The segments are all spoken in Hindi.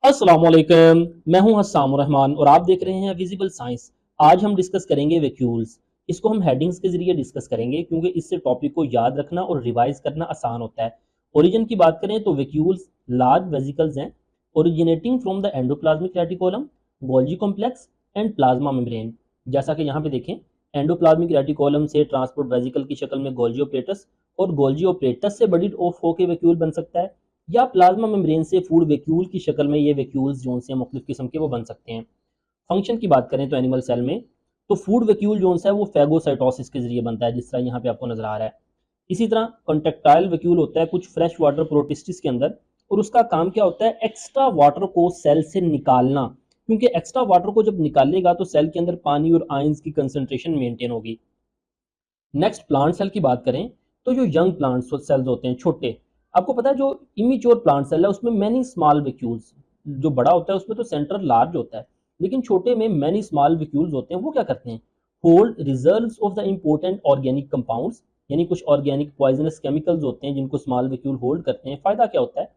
अस्सलामुअलैकुम, मैं हूं हस्साम रहमान और आप देख रहे हैं विजिबल साइंस। आज हम डिस्कस करेंगे वैक्यूल्स। इसको हम हेडिंग्स के जरिए डिस्कस करेंगे क्योंकि इससे टॉपिक को याद रखना और रिवाइज करना आसान होता है। ओरिजिन की बात करें तो वैक्यूल्स लार्ज वेसिकल्स हैं originating from the endoplasmic reticulum, Golgi complex and plasma membrane. जैसा कि यहाँ पे देखें, एंडोप्लाज्मिक रेटिकुलम से ट्रांसपोर्ट वेसिकल की शक्ल में गोल्जी ऑपरेटस और गोल्जी ऑपरेटस से बड़ी ऑफ होकर वैक्यूल बन सकता है, या प्लाज्मा मेम्ब्रेन से फूड वैक्यूल की शक्ल में ये वैक्यूल्स जो से मुख्तलिफ किस्म के वो बन सकते हैं। फंक्शन की बात करें तो एनिमल सेल में तो फूड वैक्यूल जो है वो फेगोसाइटोसिस के जरिए बनता है, जिस तरह यहाँ पे आपको नजर आ रहा है। इसी तरह कॉन्टेक्टाइल वैक्यूल होता है कुछ फ्रेश वाटर प्रोटिस्टिस के अंदर, और उसका काम क्या होता है, एक्स्ट्रा वाटर को सेल से निकालना, क्योंकि एक्स्ट्रा वाटर को जब निकालेगा तो सेल के अंदर पानी और आयंस की कंसंट्रेशन मेंटेन होगी। नेक्स्ट प्लांट सेल की बात करें तो जो यंग प्लांट सेल्स होते हैं छोटे, आपको पता है जो इमेच्योर प्लांट सेल है उसमें मैनी स्मॉल वैक्यूल्स, जो बड़ा होता है उसमें तो सेंटर लार्ज होता है, लेकिन छोटे में मैनी स्मॉल वैक्यूल्स होते हैं। वो क्या करते हैं, hold reserves of the important organic compounds, यानी कुछ ऑर्गेनिक पॉइजनस केमिकल्स होते हैं जिनको स्मॉल वैक्यूल होल्ड करते हैं। फायदा क्या होता है,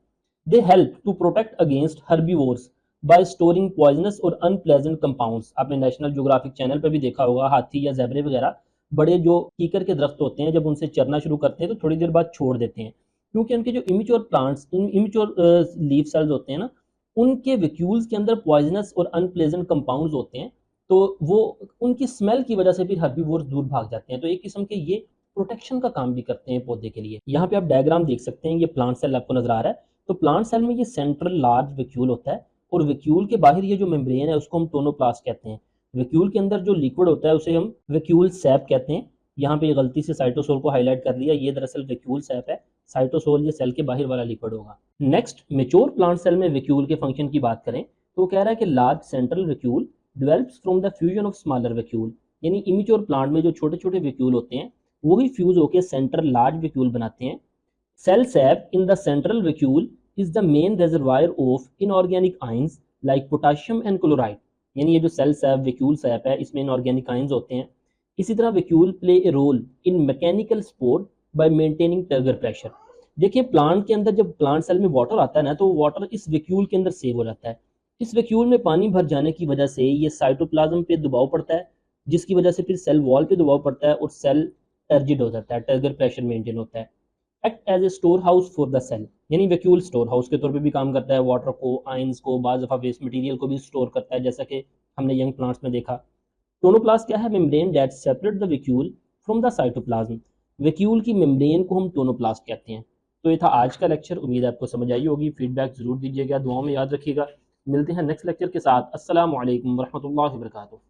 they help to protect against herbivores by storing poisonous और अनप्लेजेंट कंपाउंड्स। आपने नेशनल ज्योग्राफिक चैनल पर भी देखा होगा, हाथी या ज़ेबरे वगैरह बड़े जो कीकर के दरख्त होते हैं जब उनसे चरना शुरू करते हैं तो थोड़ी देर बाद छोड़ देते हैं, क्योंकि उनके जो immature plants immature leaf cells होते हैं ना, उनके वैक्यूल्स के अंदर पॉइजनस और अनप्लेजेंट कंपाउंड्स होते हैं, तो वो उनकी स्मेल की वजह से फिर हर्बीवोर्स दूर भाग जाते हैं। तो एक किस्म के ये प्रोटेक्शन का काम भी करते हैं पौधे के लिए। यहाँ पे आप डायग्राम देख सकते हैं, ये प्लांट सेल आपको नजर आ रहा है। तो प्लांट सेल में ये सेंट्रल लार्ज वैक्यूल होता है, और वैक्यूल के बाहर ये जो मेम्ब्रेन है उसको हम टोनोप्लास्ट कहते हैं। वैक्यूल के अंदर जो लिक्विड होता है उसे हम वैक्यूल सैप कहते हैं। यहाँ पे गलती से साइटोसोल को हाईलाइट कर लिया, ये दरअसल वैक्यूल सैप है। साइटोसोल ये सेल के बाहर वाला लिक्विड होगा। नेक्स्ट, मेच्योर प्लांट सेल में वैक्यूल के फंक्शन की बात करें तो कह रहा है कि large central vacuole develops from the fusion of smaller vacuole, यानी इमेच्योर प्लांट में जो छोटे छोटे वैक्यूल होते हैं वही फ्यूज होकर सेंट्रल लार्ज वैक्यूल बनाते हैं। Cell sap in the central vacuole is the main reservoir of inorganic ions like potassium and chloride। यानी ये जो सेल सैप वैक्यूल सैप है इसमें इनऑर्गेनिक आयंस होते हैं। इसी तरह vacuole play a role in mechanical support by maintaining turgor pressure. देखिए प्लांट के अंदर जब प्लांट सेल में वाटर आता है ना, तो वाटर इस वैक्यूल के अंदर सेव हो जाता है। इस वैक्यूल में पानी भर जाने की वजह से ये साइटोप्लाज्म पे दबाव पड़ता है, जिसकी वजह से फिर सेल वॉल पे दबाव पड़ता है और सेल टर्जिड हो जाता है, टर्गर प्रेशर मेंटेन होता है। Act as a storehouse for the cell, यानी वैक्यूल स्टोर हाउस के तौर पे भी काम करता है। वाटर को, आयंस को, बाज दफा वेस्ट मटेरियल को भी स्टोर करता है, जैसा कि हमने यंग प्लांट्स में देखा। टोनोप्लास्ट क्या है, membrane that separate the vacuole from the cytoplasm. Vacuole की मेम्ब्रेन को हम टोनोप्लास्ट कहते हैं। तो ये था आज का लेक्चर, उम्मीद है आपको समझ आई होगी। फीडबैक जरूर दीजिएगा, दुआओं में याद रखिएगा। मिलते हैं नेक्स्ट लेक्चर के साथ। अस्सलाम वालेकुम रहमतुल्लाहि व बरकातुहू।